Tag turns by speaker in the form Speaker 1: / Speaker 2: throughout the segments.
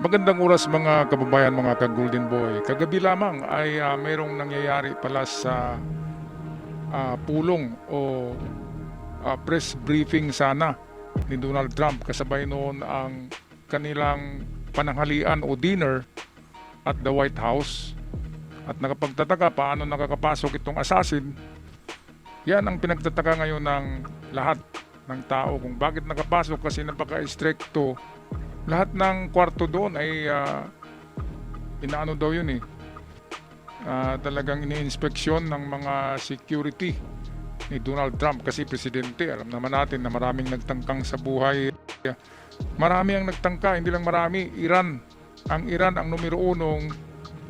Speaker 1: Magandang oras mga kababayan, mga ka-Golden Boy. Kagabi lamang ay mayroong nangyayari pala sa pulong o press briefing sana ni Donald Trump. Kasabay noon ang kanilang pananghalian o dinner at the White House. At nakapagtataka paano nakakapasok itong assassin. Yan ang pinagtataka ngayon ng lahat ng tao kung bakit nakapasok, kasi napaka-stricto. Lahat ng kwarto doon ay inaano daw yun eh. Talagang ini-inspeksyon ng mga security ni Donald Trump kasi presidente. Alam naman natin na maraming nagtangkang sa buhay. Marami ang nagtangka, hindi lang marami. Iran. Ang Iran ang numero unong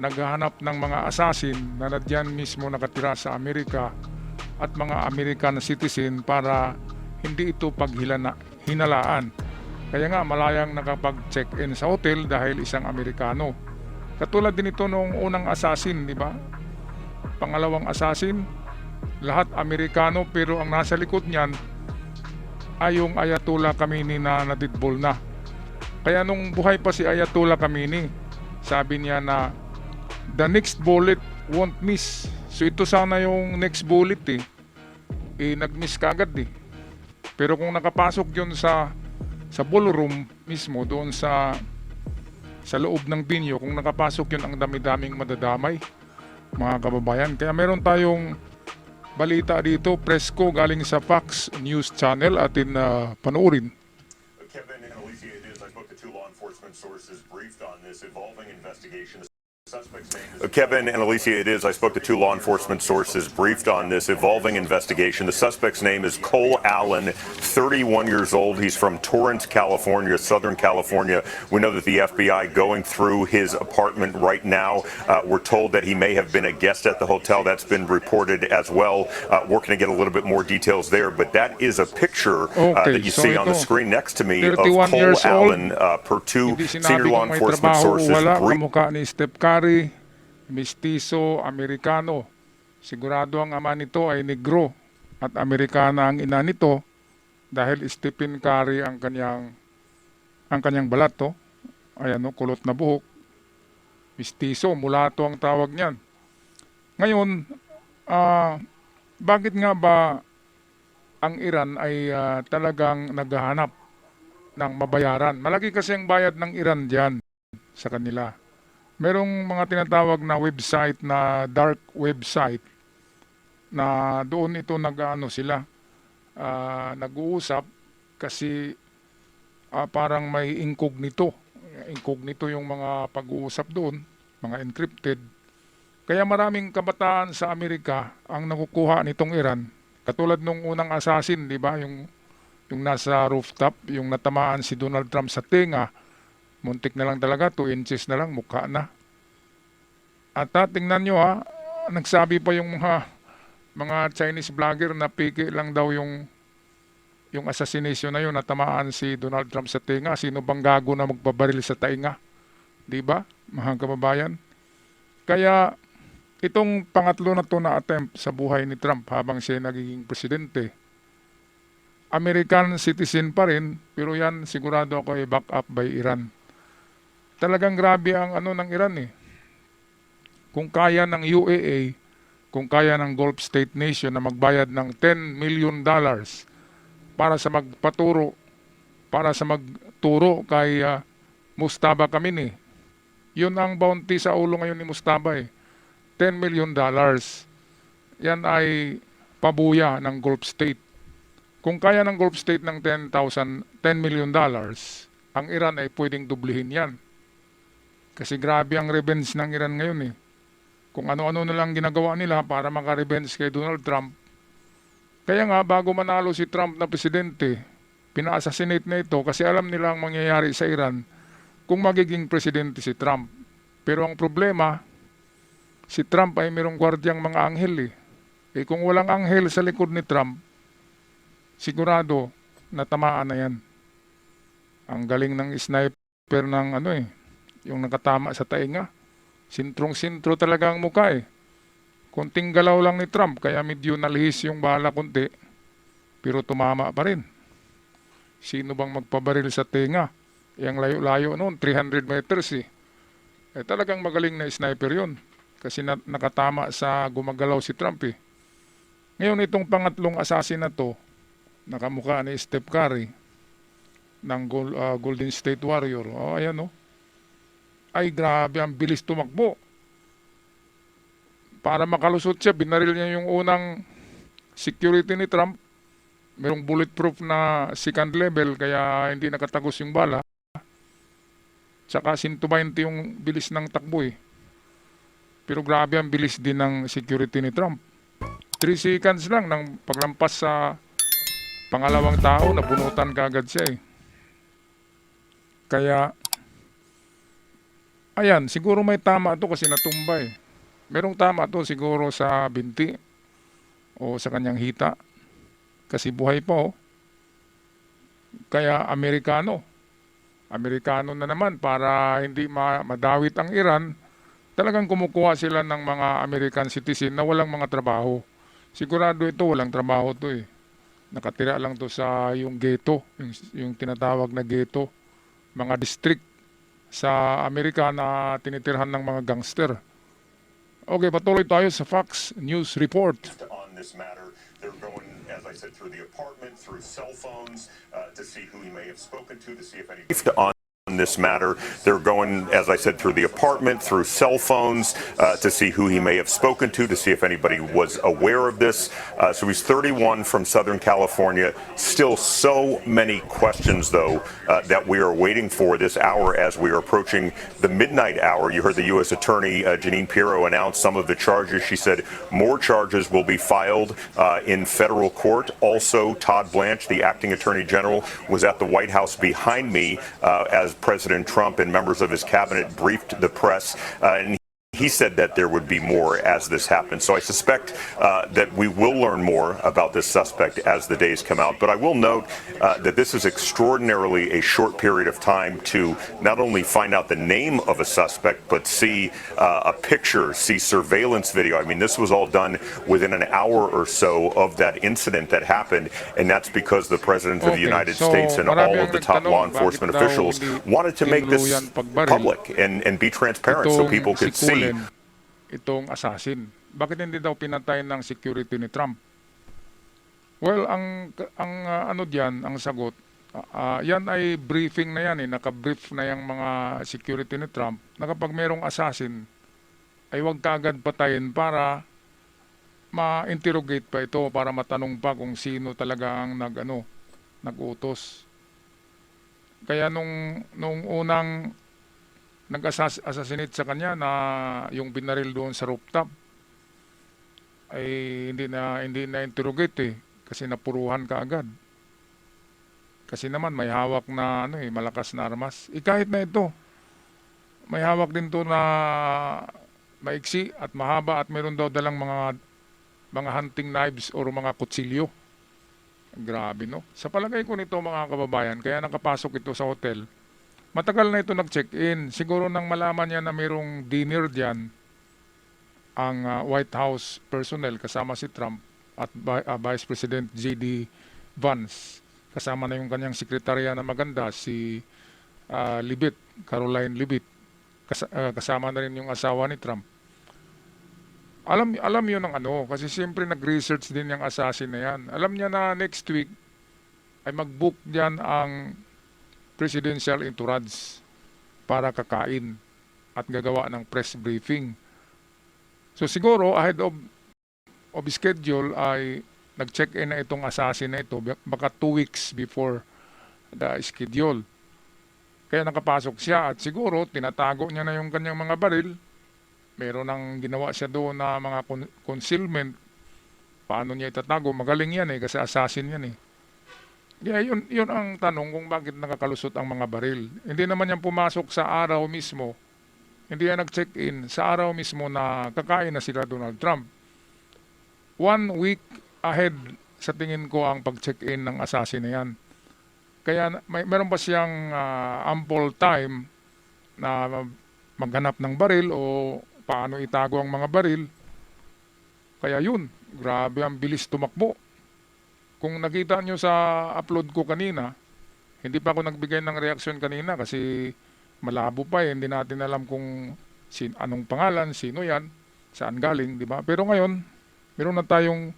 Speaker 1: naghahanap ng mga assassin na nadyan mismo nakatira sa Amerika at mga American citizen para hindi ito hinalaan. Kaya nga malayang nakapag-check-in sa hotel dahil isang Amerikano. Katulad din ito nung unang assassin, di ba? Pangalawang assassin, lahat Amerikano, pero ang nasa likod niyan ay yung Ayatollah Khamenei na nadidbol na. Kaya nung buhay pa si Ayatollah Khamenei, sabi niya na the next bullet won't miss. So ito sana yung next bullet eh. Nag-miss kagad eh. Pero kung nakapasok yun sa ballroom mismo, doon sa loob ng binyo, kung nakapasok yun, ang dami-daming madadamay, mga kababayan. Kaya meron tayong balita dito, presko galing sa Fox News Channel, atin panoorin.
Speaker 2: Kevin and Alicia, it is. I spoke to two law enforcement sources briefed on this evolving investigation. Kevin and Alicia, it is. I spoke to two law enforcement sources briefed on this evolving investigation. The suspect's name is Cole Allen, 31 years old. He's from Torrance, California, Southern California. We know that the FBI going through his apartment right now. We're told that he may have been a guest at the hotel. That's been reported as well. Working to get a little bit more details there, but that is a picture that you see on the screen next to me of Cole Allen, per two senior law enforcement sources.
Speaker 1: Kamukha ni Steph Curry, mistiso, Amerikano. Sigurado ang ama nito ay negro at Amerikana ang ina nito dahil Stephen Curry ang kanyang balat to. Ayan o, kulot na buhok. Mistiso, mulato ang tawag niyan. Ngayon, bakit nga ba ang Iran ay talagang naghahanap ng mabayaran? Malaki kasi ang bayad ng Iran diyan sa kanila. Merong mga tinatawag na website, na dark website, na doon ito nag-uusap kasi parang may incognito. Incognito yung mga pag-uusap doon, mga encrypted. Kaya maraming kabataan sa Amerika ang nakukuha nitong Iran. Katulad nung unang assassin, di ba? Yung nasa rooftop, yung natamaan si Donald Trump sa tenga. Muntik na lang talaga, 2 inches na lang, mukha na. At tingnan nyo nagsabi pa yung mga Chinese vlogger na piki lang daw yung assassination na yun, natamaan si Donald Trump sa tenga. Sino bang gago na magpabaril sa tainga? Di ba, mga kababayan? Kaya itong pangatlo na to na attempt sa buhay ni Trump habang siya nagiging presidente, American citizen pa rin, pero yan sigurado ako ay back up by Iran. Talagang grabe ang ng Iran eh. Kung kaya ng UAE, kung kaya ng Gulf State Nation na magbayad ng $10 million para sa magturo kay Mustafa Khamenei. Yun ang bounty sa ulo ngayon ni Mustafa eh. $10 million. Yan ay pabuya ng Gulf State. Kung kaya ng Gulf State ng $10 million, ang Iran ay pwedeng dublihin yan. Kasi grabe ang revenge ng Iran ngayon eh. Kung ano-ano na lang ginagawa nila para maka-revenge kay Donald Trump. Kaya nga, bago manalo si Trump na presidente, pina-assassinate na ito kasi alam nila ang mangyayari sa Iran kung magiging presidente si Trump. Pero ang problema, si Trump ay mayroong gwardyang mga anghel eh. Kung walang anghel sa likod ni Trump, sigurado natamaan na yan. Ang galing ng sniper ng yung nakatama sa tainga. Sintrong-sintro talaga ang mukha eh. Konting galaw lang ni Trump, kaya medyo nalihis yung bala konti, pero tumama pa rin. Sino bang magpabaril sa tenga? Yung layo-layo noon, 300 meters eh. Talagang magaling na sniper yun. Kasi nakatama sa gumagalaw si Trump eh. Ngayon itong pangatlong assassin na to, nakamukha ni Steph Curry ng Golden State Warrior. Ayan oh. Ay grabe, ang bilis tumakbo. Para makalusot siya, binaril niya yung unang security ni Trump. Merong bulletproof na second level kaya hindi nakatagos yung bala. Tsaka 120 yung bilis ng takbo eh. Pero grabe ang bilis din ng security ni Trump. 3 seconds lang nang paglampas sa pangalawang tao, nabunutan kaagad siya eh. Kaya, ayan, siguro may tama to kasi natumba eh. Merong tama to siguro sa binti o sa kanyang hita. Kasi buhay pa oh. Kaya Amerikano na naman para hindi madawit ang Iran, talagang kumukuha sila ng mga American citizen na walang mga trabaho. Sigurado ito, walang trabaho to eh. Nakatira lang to sa yung ghetto, yung tinatawag na ghetto, mga district sa Amerika na tinitirhan ng mga gangster. Okay, patuloy tayo sa Fox News Report.
Speaker 2: On this matter, they're going, as I said, through the apartment, through cell phones, to see who he may have spoken to see if any. On this matter, they're going, as I said, through the apartment, through cell phones, to see who he may have spoken to see if anybody was aware of this. So he's 31 from Southern California. Still so many questions, though, that we are waiting for this hour as we are approaching the midnight hour. You heard the U.S. Attorney Jeanine Pirro announce some of the charges. She said more charges will be filed in federal court. Also, Todd Blanche, the acting Attorney General, was at the White House behind me as President Trump and members of his cabinet briefed the press, and he said that there would be more as this happens. So I suspect that we will learn more about this suspect as the days come out. But I will note that this is extraordinarily a short period of time to not only find out the name of a suspect, but see a picture, see surveillance video. I mean, this was all done within an hour or so of that incident that happened. And that's because the President of the United States and all of the top law enforcement officials wanted to make this public and be transparent so people could see.
Speaker 1: Itong assassin. Bakit hindi daw pinatay ng security ni Trump? Well, ang ano diyan, ang sagot, yan ay briefing na yan eh, naka-brief na yung mga security ni Trump na kapag merong assassin ay huwag kaagad patayin para ma-interrogate pa ito, para matanong pa kung sino talaga ang nag-utos. Kaya nung unang nag-assassinate sa kanya na yung binaril doon sa rooftop ay hindi na interrogate eh, kasi napuruhan kaagad. Kasi naman may hawak na malakas na armas. Kahit na ito, may hawak din to na maiksi at mahaba at meron daw dalang mga hunting knives or mga kutsilyo. Grabe no. Sa palagay ko nito mga kababayan, kaya nakapasok ito sa hotel. Matagal na ito nag-check-in. Siguro nang malaman niya na mayroong dinner diyan ang White House personnel kasama si Trump at Vice President J.D. Vance. Kasama na yung kanyang sekretarya na maganda, si Libet, Caroline Libet. Kasama na rin yung asawa ni Trump. Alam yun ng kasi siyempre nag-research din yung assassin na yan. Alam niya na next week ay mag-book diyan ang presidential entourage para kakain at gagawa ng press briefing. So siguro ahead of schedule ay nag-check-in na itong assassin na ito baka 2 weeks before the schedule. Kaya nakapasok siya at siguro tinatago niya na yung kanyang mga baril. Meron nang ginawa siya doon na mga concealment. Paano niya itatago? Magaling yan kasi assassin yan eh. Yeah, yun ang tanong kung bakit nakakalusot ang mga baril. Hindi naman yan pumasok sa araw mismo. Hindi yan nag-check-in sa araw mismo na kakain na sila Donald Trump. 1 week ahead sa tingin ko ang pag-check-in ng assassin na yan. Kaya meron pa siyang ample time na maghanap ng baril o paano itago ang mga baril. Kaya yun, grabe ang bilis tumakbo. Kung nakita nyo sa upload ko kanina, Hindi pa ako nagbigay ng reaksyon kanina kasi malabo pa eh. Hindi natin alam kung anong pangalan, sino yan, saan galing, di ba? Pero ngayon, meron na tayong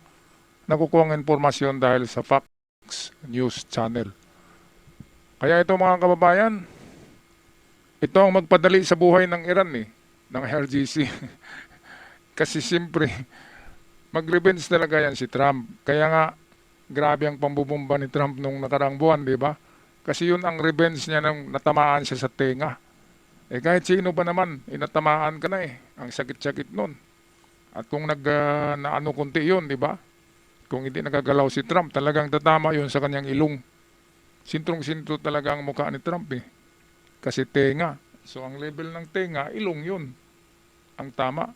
Speaker 1: nakukuha ng informasyon dahil sa Fox News Channel. Kaya ito mga kababayan, ito ang magpadali sa buhay ng Iran eh, ng RGC. Kasi siyempre, mag-revenge talaga yan si Trump. Kaya nga, grabe ang pambubumba ni Trump nung nakaraang buwan, di ba? Kasi yun ang revenge niya nang natamaan siya sa tenga. Eh kahit sino ba naman, inatamaan ka na eh. Ang sakit-sakit nun. At kung naano kunti yun, di ba? Kung hindi nagagalaw si Trump, talagang tatama yun sa kanyang ilong. Sintrong-sintro talaga ang mukha ni Trump eh. Kasi tenga. So ang level ng tenga, ilong yun. Ang tama.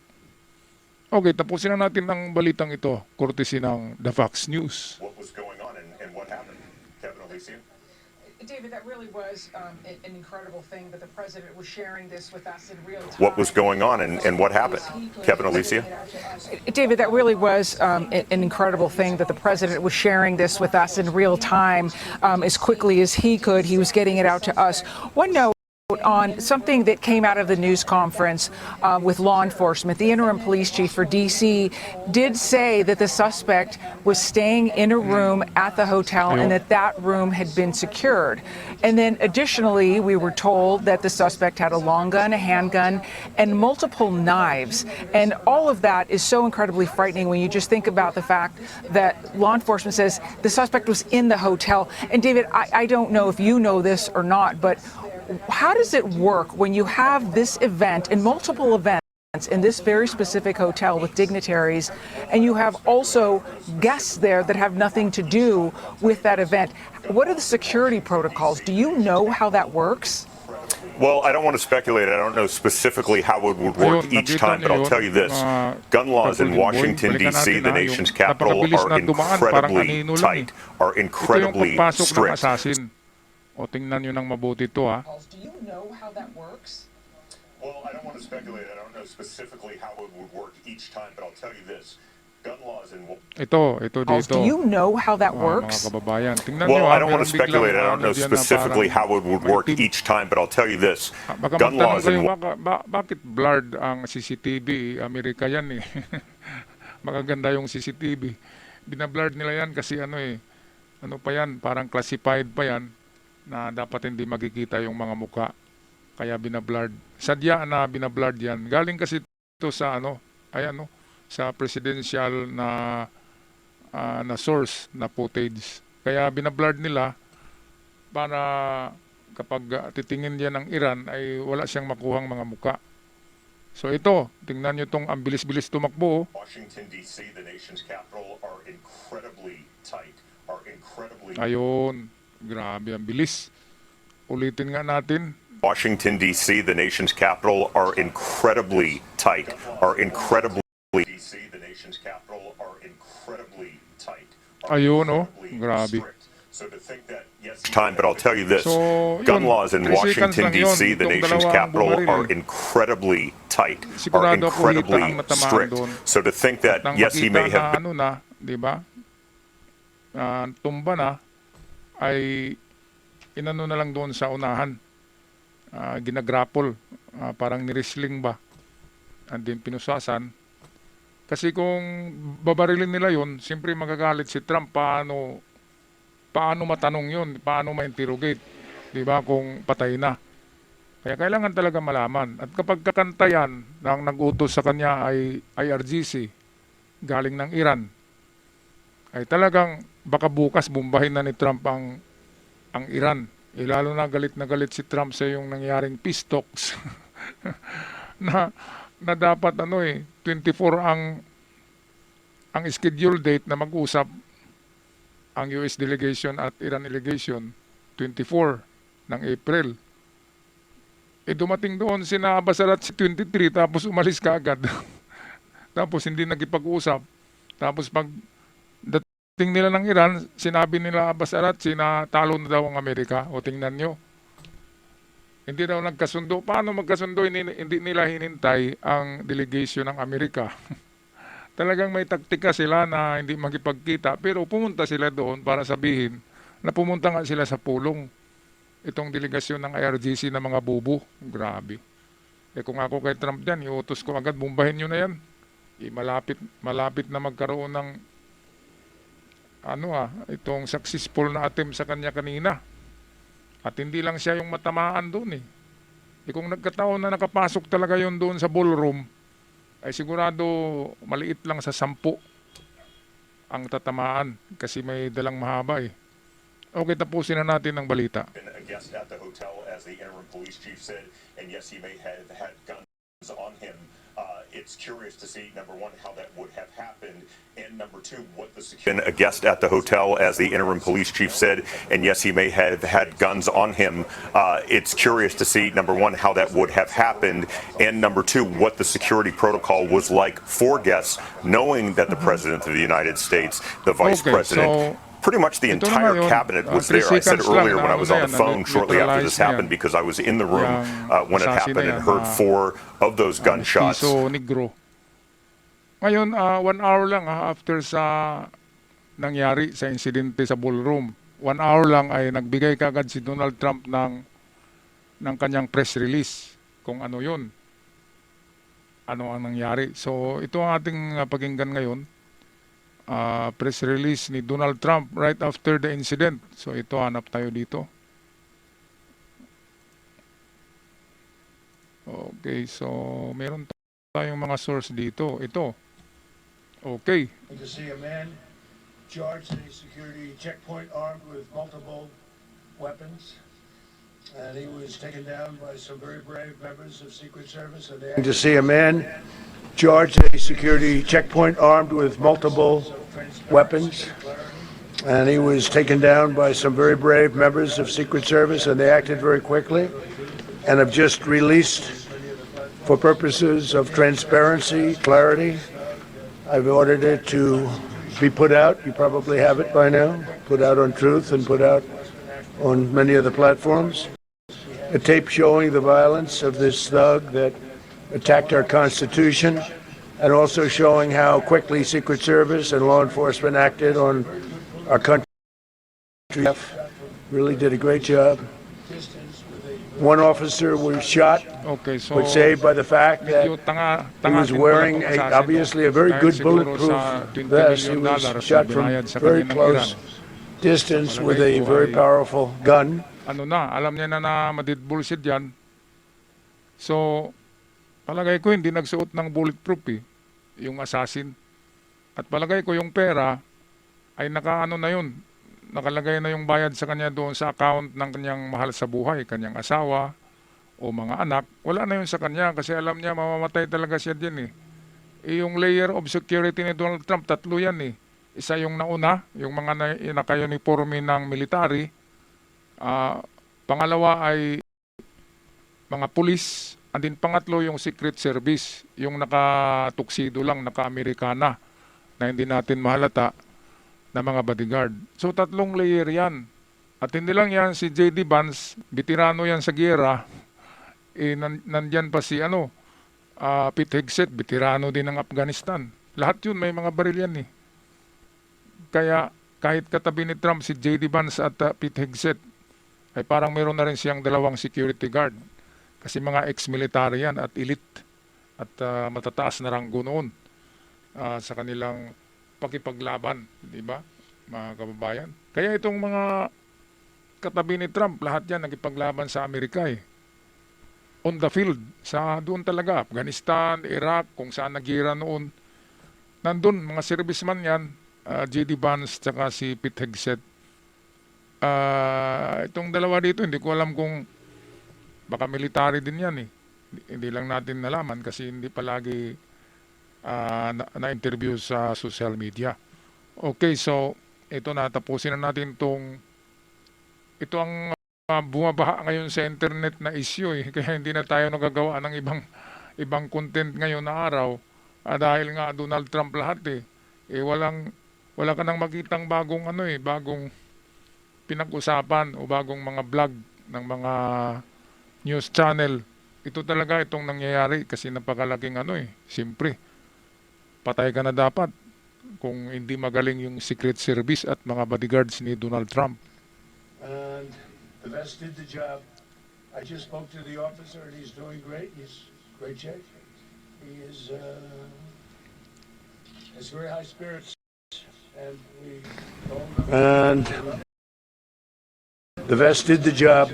Speaker 1: Okay, tapusin na natin ang balitang ito. Courtesy ng The Fox News.
Speaker 2: What was going on and what happened? Kevin Alicia?
Speaker 3: David, that really was an incredible thing, but the president was sharing this with us in real time.
Speaker 2: What was going on and what happened? Kevin Alicia?
Speaker 3: David, that really was an incredible thing that the president was sharing this with us in real time as quickly as he could. He was getting it out to us. One note on something that came out of the news conference with law enforcement. The interim police chief for D.C. did say that the suspect was staying in a room at the hotel and that room had been secured. And then additionally, we were told that the suspect had a long gun, a handgun, and multiple knives. And all of that is so incredibly frightening when you just think about the fact that law enforcement says the suspect was in the hotel. And David, I don't know if you know this or not, but how does it work when you have this event and multiple events in this very specific hotel with dignitaries, and you have also guests there that have nothing to do with that event? What are the security protocols? Do you know how that works?
Speaker 2: Well, I don't want to speculate. I don't know specifically how it would work each time, but I'll tell you this. Gun laws in Washington, D.C., the nation's capital, are incredibly tight, are incredibly strict.
Speaker 1: O tingnan nyo ng mabuti ito ha.
Speaker 3: Do you know how that works?
Speaker 2: Well, I don't want to speculate. I don't know specifically how it would work each time, but I'll tell you this. Gun laws in
Speaker 1: Ito dito.
Speaker 3: Do you know how that
Speaker 1: Mga
Speaker 3: works?
Speaker 1: kababayan, tingnan
Speaker 2: Well,
Speaker 1: nyo ha.
Speaker 2: I don't want
Speaker 1: meron
Speaker 2: to speculate. I
Speaker 1: biglang
Speaker 2: don't know
Speaker 1: dyan na
Speaker 2: specifically
Speaker 1: parang
Speaker 2: how it would work
Speaker 1: active.
Speaker 2: each time, but I'll tell you this.
Speaker 1: Baka
Speaker 2: Gun
Speaker 1: magtanong
Speaker 2: laws
Speaker 1: kayo,
Speaker 2: in
Speaker 1: bakit blurred ang CCTV? Amerika yan eh. Magaganda yung CCTV. Binablurred nila yan kasi ano pa yan, parang classified pa yan na dapat hindi makikita yung mga muka. Kaya binablurred. Sadya na binablurred yan. Galing kasi ito sa sa presidential na source na footage. Kaya binablurred nila para kapag titingin yan ng Iran ay wala siyang makuhang mga muka. So ito, tingnan nyo itong ang bilis-bilis tumakbo.
Speaker 2: Washington, D.C., the nation's capital, are incredibly tight, are incredibly...
Speaker 1: Ayun, grabe ang bilis. Ulitin nga natin.
Speaker 2: Washington, D.C., the nation's capital, are incredibly tight, are incredibly... D.C., the nation's capital, are incredibly tight.
Speaker 1: Ayun, grabe.
Speaker 2: So to think that, yes, time, but I'll tell you this.
Speaker 1: So,
Speaker 2: gun
Speaker 1: yun,
Speaker 2: laws in
Speaker 1: 3 seconds
Speaker 2: Washington,
Speaker 1: lang yun,
Speaker 2: D.C., the
Speaker 1: itong
Speaker 2: nation's
Speaker 1: dalawang
Speaker 2: capital,
Speaker 1: bumaril
Speaker 2: are incredibly tight, are
Speaker 1: Sigurado ako hita
Speaker 2: incredibly
Speaker 1: ang natamaan
Speaker 2: strict.
Speaker 1: doon.
Speaker 2: So to think that,
Speaker 1: Nang
Speaker 2: yes, he
Speaker 1: makita
Speaker 2: may have...
Speaker 1: na di ba? Tumba na, ay inano na lang doon sa unahan. Ginagrapple, parang ni-wrestling ba? And then pinusasan. Kasi kung babarilin nila yon, siyempre magagalit si Trump. Paano matanong yun? Paano ma-interrogate? Di ba? Kung patay na. Kaya kailangan talaga malaman. At kapag kakantayan ng nag-utos sa kanya ay IRGC, galing ng Iran, ay talagang baka bukas bumbahin na ni Trump ang Iran. Lalo na galit si Trump sa yung nangyaring peace talks na dapat 24 ang schedule date na mag-usap ang US delegation at Iran delegation 24 ng April. Dumating doon sina Basarat si 23 tapos umalis ka agad. Tapos hindi nagkipag-usap. Tapos pag dating nila ng Iran, sinabi nila Basarat, sinatalo na daw ang Amerika. O tingnan nyo. Hindi daw nagkasundo. Paano magkasundo? Hindi nila hinintay ang delegation ng Amerika. Talagang may taktika sila na hindi magkipagkita. Pero pumunta sila doon para sabihin na pumunta nga sila sa pulong. itong delegasyon ng IRGC na mga bubo. Grabe. Kung ako kay Trump dyan, iutos ko agad, bombahin nyo na yan. Malapit na magkaroon ng itong successful na attempt sa kanya kanina. At hindi lang siya yung matamaan doon eh. Kung nagkataon na nakapasok talaga yun doon sa ballroom, ay sigurado maliit lang sa 10 ang tatamaan kasi may dalang mahaba eh. Okay, tapusin na natin ang balita.
Speaker 2: Been a guest at the hotel, as the interim police chief said, and yes, he may have had guns on him. It's curious to see, number one, how that would have happened, and number two, what the security. Been a guest at the hotel, as the interim police chief said, and yes, he may have had guns on him. It's curious to see, number one, how that would have happened, and number two, what the security protocol was like for guests, knowing that the President of the United States, the Vice
Speaker 1: Okay,
Speaker 2: President, pretty much the
Speaker 1: ito na
Speaker 2: entire
Speaker 1: ngayon,
Speaker 2: cabinet was
Speaker 1: 3
Speaker 2: there. I said
Speaker 1: seconds lang
Speaker 2: earlier when I was on the phone shortly after this
Speaker 1: neutralize
Speaker 2: happened
Speaker 1: niya.
Speaker 2: because I was in the room when it
Speaker 1: assassin
Speaker 2: happened
Speaker 1: na
Speaker 2: and
Speaker 1: yan,
Speaker 2: heard 4 of those gunshots.
Speaker 1: Piso Negro. Ngayon, 1 hour lang after sa nangyari sa insidente sa ballroom. 1 hour lang ay nagbigay kagad si Donald Trump ng kanyang press release kung ano yun. Ano ang nangyari. So, ito ang ating pakinggan ngayon. Press release ni Donald Trump right after the incident. So ito, hanap tayo dito. Okay, so meron tayong mga source dito. Ito. Okay.
Speaker 4: To see a man charged at a security checkpoint armed with multiple weapons. And he was taken down by some very brave members of Secret Service. And to see a man charged at a security checkpoint armed with multiple weapons. And he was taken down by some very brave members of Secret Service, and they acted very quickly and have just released, for purposes of transparency, clarity, I've ordered it to be put out. You probably have it by now. Put out on Truth and put out on many of the platforms. A tape showing the violence of this thug that attacked our Constitution, and also showing how quickly Secret Service and law enforcement acted on our country. Really did a great job. One officer was shot,
Speaker 1: Okay, so
Speaker 4: but saved by the fact that
Speaker 1: medyo
Speaker 4: he was wearing obviously a very good bulletproof vest. He was shot from very close distance with a very powerful gun.
Speaker 1: Alam niya na madidbullshit yan. So, palagay ko hindi nagsuot ng bulletproof yung assassin. At palagay ko yung pera ay nakalagay na yung bayad sa kanya doon sa account ng kanyang mahal sa buhay, kanyang asawa o mga anak. Wala na yun sa kanya kasi alam niya mamamatay talaga siya din yung layer of security ni Donald Trump, 3 yan Isa yung nauna, yung mga naka-uniforme ng military. Pangalawa ay mga pulis. And then pangatlo yung Secret Service, yung naka-tuxedo lang, naka-Amerikana na hindi natin mahalata na mga bodyguard. So 3 layer yan. At hindi lang yan si J.D. Vance, veterano yan sa giyera. Nandyan pa si Pete Hegseth, veterano din ng Afghanistan. Lahat yun may mga baril yan Kaya kahit katabi ni Trump si J.D. Vance at Pete Hegseth, ay parang meron na rin siyang 2 security guard. Kasi mga ex-military yan at elite at matataas na ranggo noon sa kanilang pakipaglaban, di ba, mga kababayan? Kaya itong mga katabi ni Trump, lahat yan nagipaglaban sa Amerika on the field, doon talaga, Afghanistan, Iraq, kung saan nagira noon. Nandun, mga serviceman yan, J.D. Vance tsaka si Pete Hegseth. Itong dalawa dito, hindi ko alam kung baka military din yan Hindi lang natin nalaman kasi hindi palagi na-interview sa social media. Okay, so ito tapusin na natin ito ang bumabaha ngayon sa internet na issue kaya hindi na tayo nagagawa ng ibang content ngayon na araw dahil nga Donald Trump lahat wala ka nang makitang bagong bagong pinag-usapan o bagong mga vlog ng mga news channel. Ito talaga itong nangyayari kasi napakalaking siyempre patay ka na dapat kung hindi magaling yung Secret Service at mga bodyguards ni Donald Trump.
Speaker 4: And The vest did the job. I just spoke to the officer, and he's doing great. He's a great chick. He is has very high spirits, and we told him. And the vest did the job.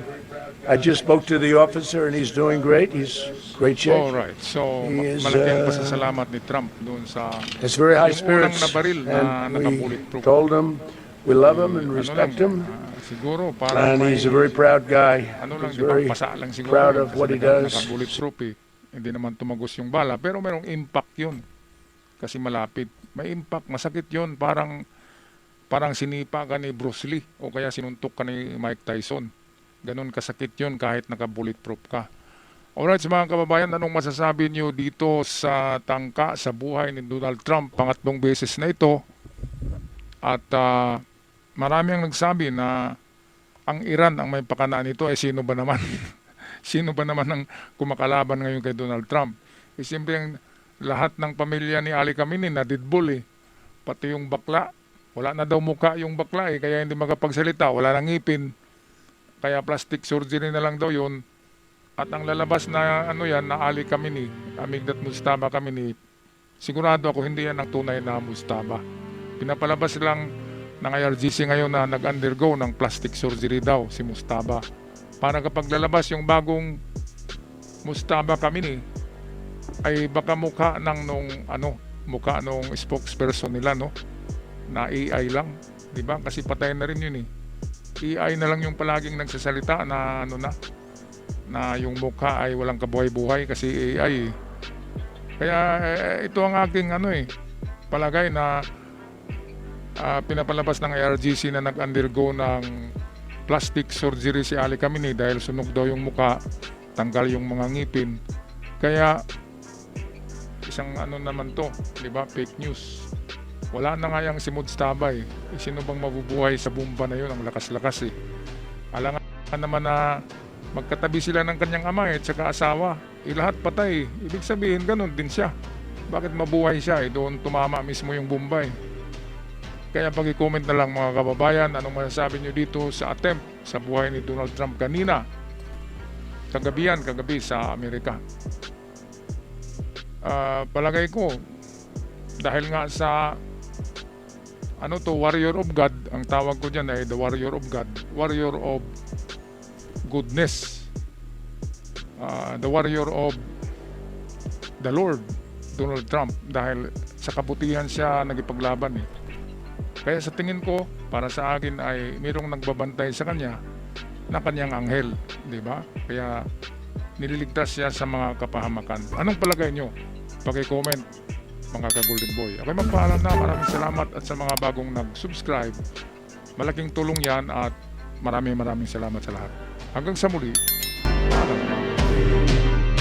Speaker 4: I just spoke to the officer, and he's doing great. He's a great chick.
Speaker 1: Alright, so
Speaker 4: He is,
Speaker 1: malaking pasasalamat ni Trump doon sa
Speaker 4: Has very high
Speaker 1: yung unang
Speaker 4: spirits,
Speaker 1: na baril na
Speaker 4: and we
Speaker 1: naka-bulletproof.
Speaker 4: told him we love him and
Speaker 1: Ano
Speaker 4: respect
Speaker 1: lang,
Speaker 4: him,
Speaker 1: siguro para
Speaker 4: and
Speaker 1: may,
Speaker 4: he's a very proud guy.
Speaker 1: ano lang,
Speaker 4: He's
Speaker 1: di ba,
Speaker 4: very
Speaker 1: pasa lang siguro
Speaker 4: proud
Speaker 1: yun
Speaker 4: of
Speaker 1: kasi
Speaker 4: what he does.
Speaker 1: naka-bulletproof eh. Hindi naman tumagos yung bala, pero merong impact yun kasi malapit. May impact, masakit yun, parang sinipa ka ni Bruce Lee o kaya sinuntok ka ni Mike Tyson. Ganon kasakit yun kahit naka-bulletproof ka. Alright, mga kababayan, anong masasabi niyo dito sa tangka sa buhay ni Donald Trump? Pangatlong beses na ito. At marami ang nagsabi na ang Iran ang may pakanaan nito. Sino ba naman? Sino ba naman ang kumakalaban ngayon kay Donald Trump? Siyempre ang lahat ng pamilya ni Ali Khamenei na didbol eh. Pati yung bakla. Wala na daw muka yung bakla eh. Kaya hindi makapagsalita. Wala nang ngipin. Kaya plastic surgery na lang daw yun. At ang lalabas na na Ali Khamenei, Amigdat Mustafa Khamenei, sigurado ako hindi yan ang tunay na Mustafa. Pinapalabas lang ng IRGC ngayon na nag-undergo ng plastic surgery daw si Mustafa. Para kapag lalabas yung bagong Mustafa Khamenei, ay baka mukha ng mukha nung spokesperson nila na AI lang, 'di ba? Kasi patay na rin yun eh. AI na lang yung palaging nagsasalita na na yung mukha ay walang kabuhay-buhay kasi AI. Kaya ito ang aking palagay na pinapalabas ng IRGC na nag-undergo ng plastic surgery si Ali Khamenei dahil sunog daw yung mukha, tanggal yung mga ngipin. Kaya isang naman to, 'di ba? Fake news. Wala na nga yang si Mustafa eh. Sino bang mabubuhay sa bomba na yun? Ang lakas-lakas eh. Alangan naman na magkatabi sila ng kanyang ama at saka asawa. Lahat patay. Ibig sabihin, ganun din siya. Bakit mabuhay siya eh? Doon tumama mismo yung bomba eh. Kaya pag-i-comment na lang mga kababayan, anong masasabi nyo dito sa attempt sa buhay ni Donald Trump kanina? Kagabi sa Amerika. Palagay ko, dahil nga sa warrior of God, ang tawag ko dyan ay the warrior of God, warrior of goodness, the warrior of the Lord, Donald Trump, dahil sa kabutihan siya nagipaglaban eh. Kaya sa tingin ko, para sa akin ay mayroong nagbabantay sa kanya na kanyang anghel, di ba? Kaya nililigtas siya sa mga kapahamakan. Anong palagay nyo? Paki-comment mga ka-Golden Boy. Ako'y magpaalam na. Maraming salamat at sa mga bagong nag-subscribe. Malaking tulong yan at maraming salamat sa lahat. Hanggang sa muli. Paalam.